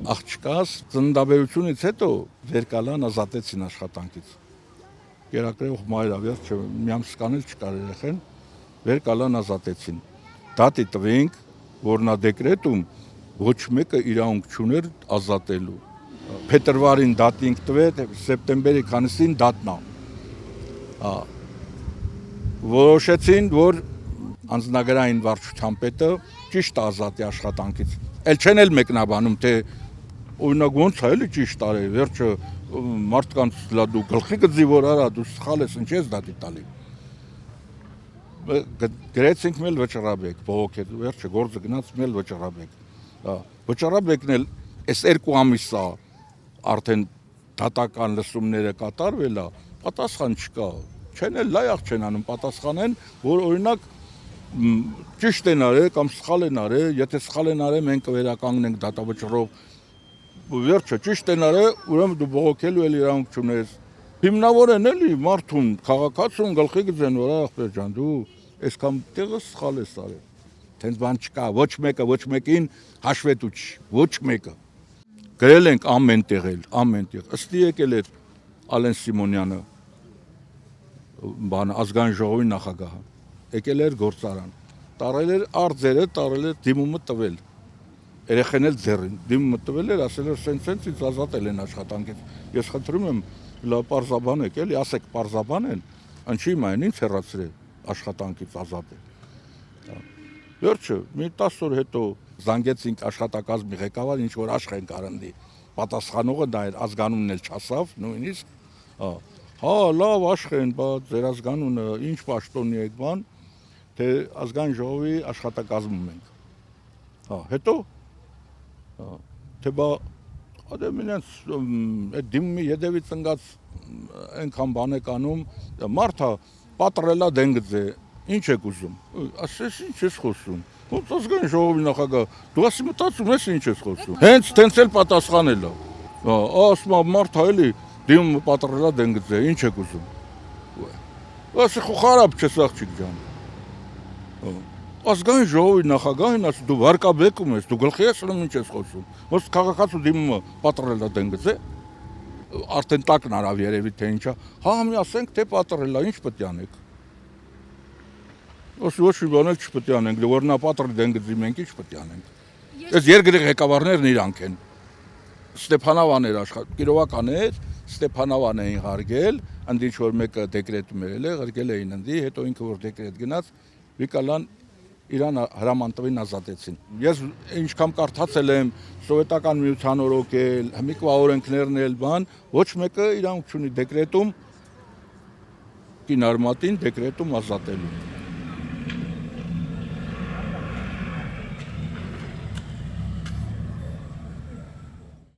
աղջկաս ծննդաբերությունից հետո Վերկալան ազատեցին աշխատանքից։ Կերակրող մայրը վերջը մի ամս կանել չկար երեխեն, Վերկալան ազատեցին։ Դատի տվինք, որ նա դեկրետում ոչ մեկը իրավունք չուներ ազատելու։ Փետրվարին դատինք տվել, սեպտեմբերի քանիսին դատնա։ Որոշեցին, որ անձնագրային վարչության պետը ճիշտ ազատի աշխատանքից։ Էլ չեն էլ մեկնաբանում, թե օրինակ ոնց է էլի ճիշտ արել, վերջը մարդկանց լա դու գլխի գծի որ արա, դու սխալ ես, ինչ ես դատի տալի։ Գրեցինք մել վճռաբեկ, բողոք հետ, վերջը գործը գնաց մել վճռաբեկ։ Վճռաբեկն էլ այս 2 ամիսա արդեն դատական լսումները կատարվել է, պատասխան չկա։ Չեն էլ լայ չեն անում, պատասխանեն, որ օրինակ ճիշտ են արել կամ սխալ են արել, եթե սխալ են արել մենք կվերականգնենք դատավճռով։ Վերջը ճիշտ են արել, ուրեմն դու բողոքելու էլ իրավունք չունես։ Հիմնավոր են էլի մարդուն, քաղաքացուն գլխի գծեն, որ ախպեր ջան, դու այսքան տեղը սխալ ես արել։ Տենց բան չկա, ոչ մեկին հաշվետու չի, ոչ մեկը։ Գրել ենք ամեն տեղ, ըստի եկել էր Ալեն Սիմոնյանը, ազգային ժողովի նախագահը, եկել էր գործարան, տարել էր արձերը, տարել էր դիմումը տվել, երեխեն էլ ձեռին, դիմումը տվել էր, ասել էր սենց ինձ ազատել են աշխատանքից, ես խնդրում եմ, լա պարզաբանեք, էլի ասեք պարզաբան են, ինչի մայն ինձ հեռացրել աշխատանքից ազատել։ Վերջը, մի 10 օր հետո զանգեցինք աշխատակազմի ղեկավար, ինչ որ Աշխեն Կարնդի, պատասխանողը դա էր, ազգանունն էլ չասավ, նույնիսկ, հա, լավ Աշխեն, բա ձեր ազգանունը ինչ պաշտոնի եք բան, թե ազգային ժողովի աշխատակազմում ենք։ Հետո, թե բա, մինենց այդ դիմումի ետևից ընկած այնքան բան եք անում, մարդը պատռելա դենգձ է, ինչ եք ուզում, ասես ինչ ես խոսում, ոնց ազգային ժողովի նախագահ, դու ասի մտածում ես ինչ ես խոսում, հենց տենց էլ պատասխանել է, ասում մարդը էլի դիմումը պատռելա դենգձ է, ինչ եք ուզում, ասի խարապ չես աղջիկ ջան, ազգային ժողովի նախագահին ասի դու վարկաբեկում ես, դու գլխի ես անում ինչ ես խոսում, ոնց քաղաքացու դիմումը պատռելա դենգձ է, արդեն տակն արավ երևի թե ինչա, հա մի ասենք թե պատռելա, ինչ պետք է անեք։ Ոչ մի բան էլ չպետք է անենք, որ նա պատռի դենգձի մենք ինչ պետք է անենք։ Այս երկրի ղեկավարներն իրանք են։ Ստեփանավան էր Կիրովական էր, Ստեփանավան էին հարգել, ընդ ինչ որ մեկը դեկրետում էր, ղրկել էին ընդի, հետո ինքը որ դեկրետ գնաց, Վիկալան իրան հրամանտվին ազատեցին։ Ես ինչքան կարդացել եմ սովետական միության օրոքել, հմիկվա օրենքներն էլ բան, ոչ մեկը իրանք չունի դեկրետում կինարմատին դեկրետում ազատելու։